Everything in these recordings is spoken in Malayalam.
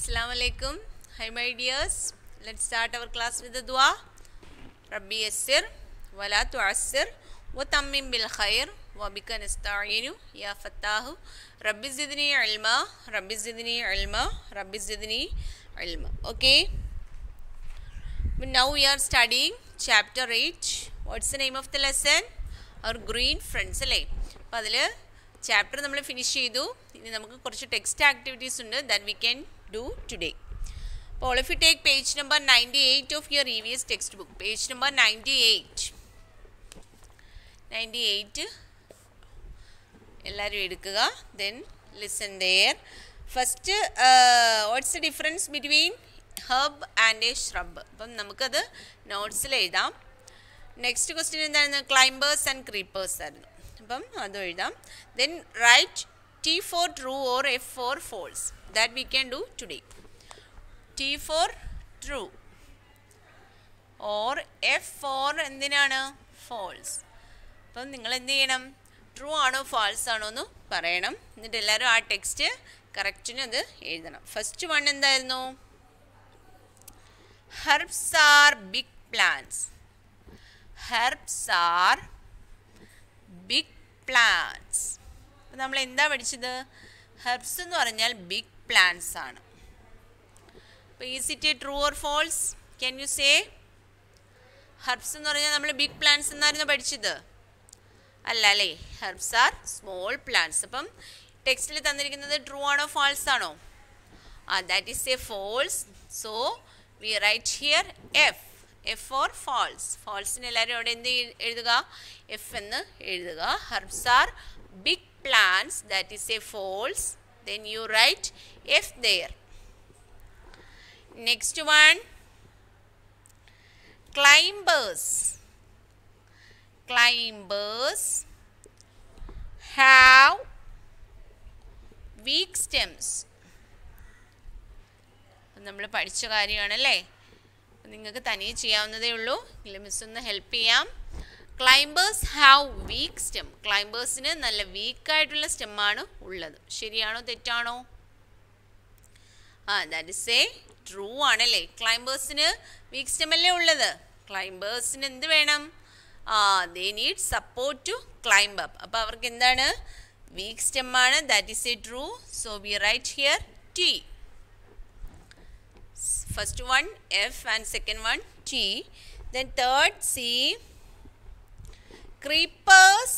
Assalamu alaikum. Hi my dears. Let's start our class with the dua. Rabbi yassir wa la tu'assir wa tammim bil khair wa bika nasta'inu ya fattahu Rabbi zidni ilma Rabbi zidni ilma Rabbi zidni ilma. Okay. But now we are studying chapter 8. What's the name of the lesson? Our green friends alle. അപ്പോൾ അതിൽ ചാപ്റ്റർ നമ്മൾ ഫിനിഷ് ചെയ്തു. ഇനി നമുക്ക് കുറച്ച് ടെക്സ്റ്റ് ആക്ടിവിറ്റീസ് ഉണ്ട് that we can do today. അപ്പോൾ all of you take page number 98 of your EVS text book. Page number 98 എല്ലാവരും എടുക്കുക. Then listen there. First what's the difference between herb and a shrub. അപ്പം നമുക്കത് നോട്ട്സിൽ എഴുതാം. നെക്സ്റ്റ് ക്വസ്റ്റ്യൻ എന്തായിരുന്നു? ക്ലൈംബേഴ്സ് ആൻഡ് ക്രീപ്പേഴ്സ് ആയിരുന്നു. അപ്പം അതും എഴുതാം. Then write T for true or F for false. That we can do today. T for true or F for എന്തിനാണ്? false. അപ്പം നിങ്ങൾ എന്ത് ചെയ്യണം? ട്രൂ ആണോ ഫാൾസ് ആണോ എന്ന് പറയണം. എന്നിട്ട് എല്ലാവരും ആ ടെക്സ്റ്റ് കറക്റ്റിന് അത് എഴുതണം. ഫസ്റ്റ് വൺ എന്തായിരുന്നു? Herbs are big plants. Herbs are big plants. അപ്പോൾ നമ്മൾ എന്താ പഠിച്ചത്? ഹെർബ്സ് എന്ന് പറഞ്ഞാൽ ബിഗ് പ്ലാന്റ്സ് ആണ്. അപ്പോൾ is it a true or false? Can you say? Herbs എന്ന് പറഞ്ഞാൽ നമ്മൾ ബിഗ് പ്ലാന്റ്സ് എന്നായിരുന്നു പഠിച്ചത്? അല്ല അല്ലേ? Herbs are small plants. അപ്പം ടെക്സ്റ്റിൽ തന്നിരിക്കുന്നത് ട്രൂ ആണോ ഫാൾസ് ആണോ? That is a false. So we write here F. F for false. ഫാൾസിന് എല്ലാവരും അവിടെ എന്ത് എഴുതുക? എഫ് എന്ന് എഴുതുക. Herbs are big plants, that is a false. Then you write F there. Next one, climbers. Climbers have weak stems. നമ്മൾ പഠിച്ച കാര്യമാണല്ലേ? നിങ്ങൾക്ക് തനിയെ ചെയ്യാവുന്നതേ ഉള്ളൂ. ഇല്ല മിസ് ഒന്ന് ഹെൽപ്പ് ചെയ്യാം. Climbers have weak stem. ക്ലൈംബേഴ്സിന് നല്ല വീക്കായിട്ടുള്ള സ്റ്റെമ്മാണ് ഉള്ളത്. ശരിയാണോ തെറ്റാണോ? ദാറ്റ് ഇസ് എ ട്രൂ ആണല്ലേ? ക്ലൈംബേഴ്സിന് വീക്ക് സ്റ്റെം അല്ലേ ഉള്ളത്? ക്ലൈംബേഴ്സിന് എന്ത് വേണം? They need support to climb up. അപ്പോൾ അവർക്ക് എന്താണ്? വീക്ക് സ്റ്റെമ്മാണ്. That is a true. So we write here T. First one F and second one T. Then third C. Creepers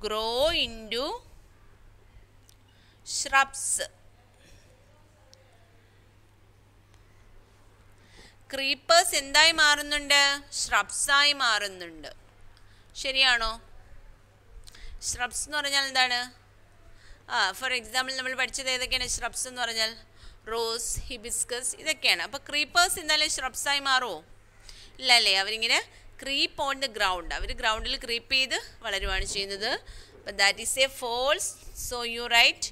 grow into shrubs. Creepers എന്തായി മാറുന്നുണ്ട്? shrubs ആയി മാറുന്നുണ്ട്. ശരിയാണോ? shrubs എന്ന് പറഞ്ഞാൽ എന്താണ്? ഫോർ എക്സാമ്പിൾ നമ്മൾ പഠിച്ചത് ഏതൊക്കെയാണ് shrubs എന്ന് പറഞ്ഞാൽ? റോസ്, ഹിബിസ്കസ്, ഇതൊക്കെയാണ്. അപ്പോൾ ക്രീപ്പേഴ്സ് എന്തായാലും ഷ്രബ്സായി മാറുമോ? ഇല്ല അല്ലേ? അവരിങ്ങനെ ക്രീപ്പ് ഓൺ ദ ഗ്രൗണ്ട്. അവർ ഗ്രൗണ്ടിൽ ക്രീപ്പ് ചെയ്ത് വളരുവാണ് ചെയ്യുന്നത്. അപ്പോൾ that is a false. So you write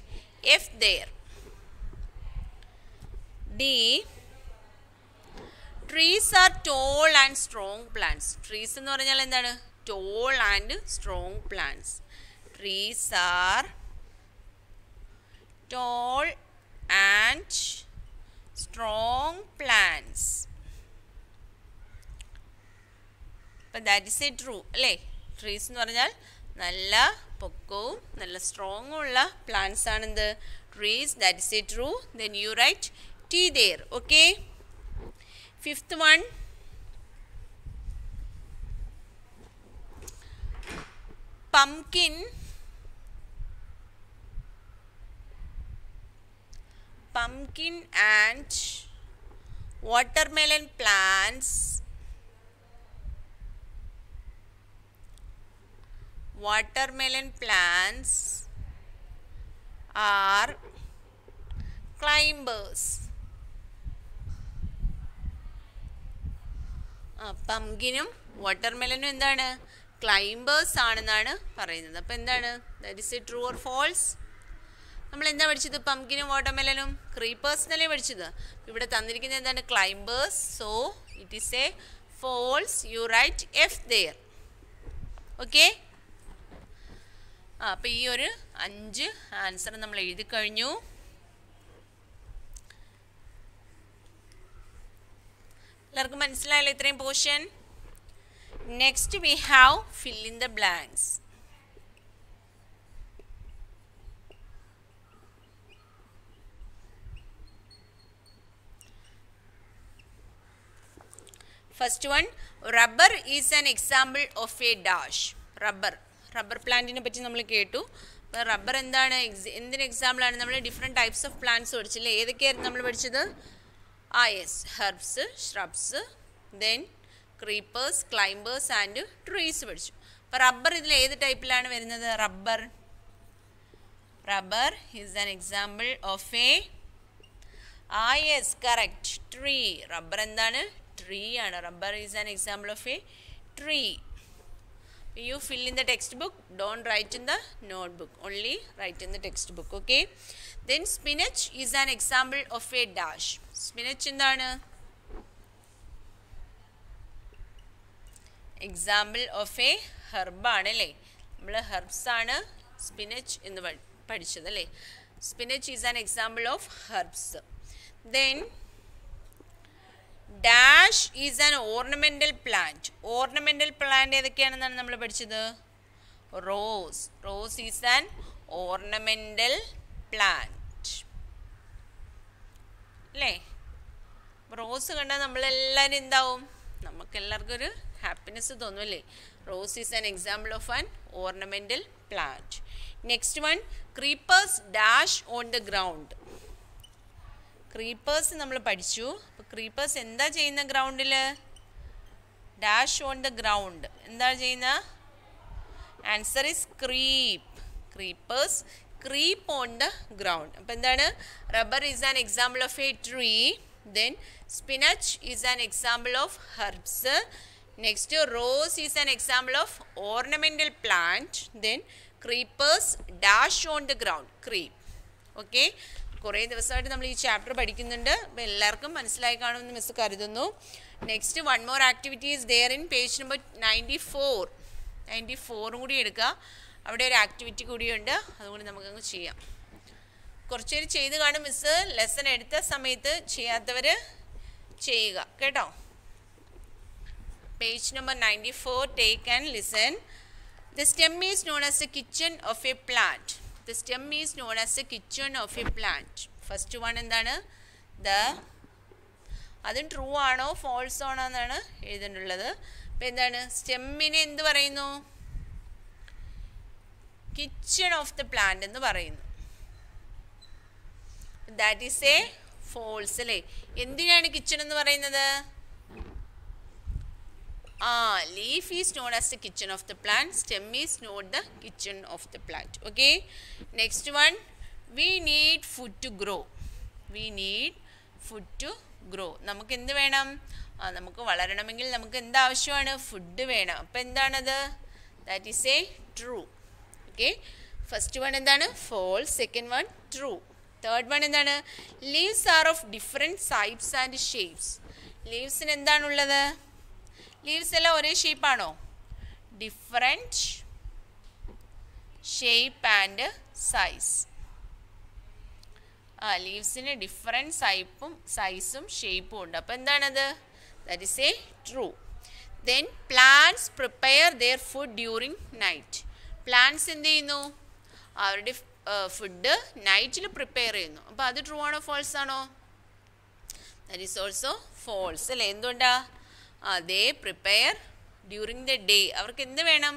F there. D. Trees are tall and strong plants. Trees എന്ന് പറഞ്ഞാൽ എന്താണ്? Tall and strong plants. Trees are tall and strong plants. But that is a true അല്ലേ? ട്രീസ് എന്ന് പറഞ്ഞാൽ നല്ല പൊക്കവും നല്ല സ്ട്രോങ്ങും ഉള്ള പ്ലാന്റ്സ് ആണെന്ത്? Trees. That is a true. Then you write T there. Okay. Fifth one, pumpkin and watermelon plants are climbers. പംകിനും വാട്ടർമെലനും എന്താണ്? ക്ലൈംബേഴ്സ് ആണെന്നാണ് പറയുന്നത്. അപ്പോൾ എന്താണ്? That is a true or false? നമ്മൾ എന്താ പഠിച്ചത്? പംകിനും വാട്ടർമെലനും ക്രീപ്പേഴ്സ് എന്നല്ലേ പഠിച്ചത്? ഇവിടെ തന്നിരിക്കുന്നത് എന്താണ്? Climbers. So it is a false. You write F there. Okay. അപ്പോൾ ഈ ഒരു 5 ആൻസർ നമ്മൾ എഴുതി കഴിഞ്ഞു. എല്ലാവർക്കും മനസ്സിലായല്ലോ ഇത്രയും portion? Next we have fill in the blanks. First one, rubber is an example of a dash. Rubber പ്ലാന്റിനെ പറ്റി നമ്മൾ കേട്ടു. അപ്പോൾ റബ്ബർ എന്താണ്, എന്തിന് എക്സാമ്പിളാണ്? നമ്മൾ ഡിഫറെൻറ്റ് ടൈപ്സ് ഓഫ് പ്ലാന്റ്സ് പഠിച്ചില്ലേ? ഏതൊക്കെയായിരുന്നു നമ്മൾ പഠിച്ചത്? Yes, herbs, shrubs, then creepers, climbers and trees പഠിച്ചു. അപ്പോൾ റബ്ബർ ഇതിൽ ഏത് ടൈപ്പിലാണ് വരുന്നത്? Rubber is an example of A yes correct tree. Rubber എന്താണ്? ട്രീ ആണ്. Rubber is an example of A tree. You fill in the textbook, don't write in the notebook, only write in the textbook, okay? Then spinach is an example of a dash. Spinach എന്താണ്? എക്സാമ്പിൾ ഓഫ് എ ഹെർബ് ആണ് അല്ലേ? നമ്മൾ ഹെർബ്സ് ആണ് സ്പിനച്ച് എന്ന് പഠിച്ചത് അല്ലേ? Spinach is an example of herbs. Then dash is an ornamental plant. Ornamental plant ഏതൊക്കെയാണെന്നാണ് നമ്മൾ പഠിച്ചത്? Rose is an ornamental plant അല്ലേ? റോസ് കണ്ടാൽ നമ്മളെല്ലാവരും എന്താവും? നമുക്കെല്ലാവർക്കും ഒരു ഹാപ്പിനെസ് തോന്നും അല്ലേ? Rose is an example of an ornamental plant. Next one, creepers dash on the ground. Creepers നമ്മൾ പഠിച്ചു. അപ്പോൾ ക്രീപ്പേഴ്സ് എന്താ ചെയ്യുന്ന ഗ്രൗണ്ടിൽ? Dash on the ground. എന്താ ചെയ്യുന്ന? Answer is creep. Creepers creep on the ground. അപ്പോൾ എന്താണ്? Rubber is an example of A tree. Then spinach is an example of herbs. Next rose is an example of ornamental plant. Then creepers dash on the ground, creep. Okay, കുറേ ദിവസമായിട്ട് നമ്മൾ ഈ ചാപ്റ്റർ പഠിക്കുന്നുണ്ട്. അപ്പോൾ എല്ലാവർക്കും മനസ്സിലായി കാണുമെന്ന് മിസ് കരുതുന്നു. Next one more activity is there in page number 94. 94 കൂടി എടുക്കുക. അവിടെ ഒരു ആക്ടിവിറ്റി കൂടിയുണ്ട്, അതുകൊണ്ട് നമുക്കങ്ങ് ചെയ്യാം. കുറച്ച് പേര് ചെയ്ത് കാണും മിസ്. ലെസൺ എടുത്ത സമയത്ത് ചെയ്യാത്തവർ ചെയ്യുക കേട്ടോ. Page number 94, take and listen. The stem is known as the kitchen of a plant. The stem is known as the kitchen of a plant. First one എന്താണ്? അതും ട്രൂ ആണോ ഫോൾസ് ആണോ എന്നാണ് എഴുതേണ്ടുള്ളത്. അപ്പോൾ എന്താണ്? സ്റ്റെമ്മിനെ എന്ത് പറയുന്നു? കിച്ചൺ ഓഫ് ദ പ്ലാന്റ് എന്ന് പറയുന്നു. ദാറ്റ് ഈസ് എ ഫോൾസ് അല്ലേ? എന്തിനാണ് കിച്ചൺ എന്ന് പറയുന്നത്? Leaf is known as the kitchen of the plant. Stem is not the kitchen of the plant. Okay. Next one. We need food to grow. We need food to grow. നമുക്ക് എന്ത് വേണം? നമുക്ക് വളരണമെങ്കിൽ നമുക്ക് എന്ത് ആവശ്യമാണ്? ഫുഡ് വേണം. അപ്പോൾ എന്താണത്? That is a true. Okay. First one എന്താണ്? False. Second one true. Third one എന്താണ്? Leaves are of different sizes and shapes. Leavesന് എന്താണുള്ളത്? ലീവ്സ് എല്ലാം ഒരേ ഷേപ്പാണോ? Different shape and size. ലീവ്സിന് ഡിഫറെൻറ്റ് സൈസും ഷേപ്പും ഉണ്ട്. അപ്പോൾ എന്താണത്? That is a true. Then plants prepare their food during night. Plants എന്ത് ചെയ്യുന്നു? അവരുടെ ഫുഡ് നൈറ്റിൽ പ്രിപ്പയർ ചെയ്യുന്നു. അപ്പോൾ അത് ട്രൂ ആണോ ഫോൾസ് ആണോ? ദാറ്റ് ഈസ് ഓൾസോ ഫോൾസ് അല്ലേ? എന്തുകൊണ്ടാ? they prepare during the day. അവർക്ക് എന്ത് വേണം?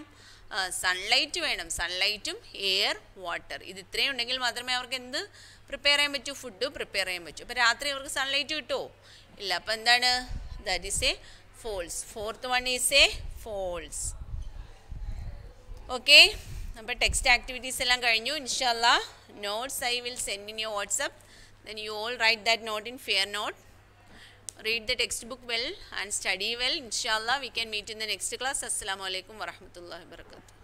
സൺലൈറ്റ് വേണം. സൺലൈറ്റും എയർ വാട്ടർ ഇത് ഇത്രയും ഉണ്ടെങ്കിൽ മാത്രമേ അവർക്ക് എന്ത് പ്രിപ്പയർ ചെയ്യാൻ പറ്റൂ? ഫുഡ് പ്രിപ്പയർ ചെയ്യാൻ പറ്റൂ. അപ്പോൾ രാത്രി അവർക്ക് സൺലൈറ്റ് കിട്ടുമോ? ഇല്ല. അപ്പോൾ എന്താണ്? That is a false. Fourth one is a false. Okay, അപ്പോൾ ടെക്സ്റ്റ് ആക്ടിവിറ്റീസ് എല്ലാം കഴിഞ്ഞു. ഇൻഷാല്ലാ notes I will send in your WhatsApp. Then you all write that note in fair note. Read the textbook well and study well. Inshallah, we can meet in the next class. Assalamu alaikum wa rahmatullahi wa barakatuh.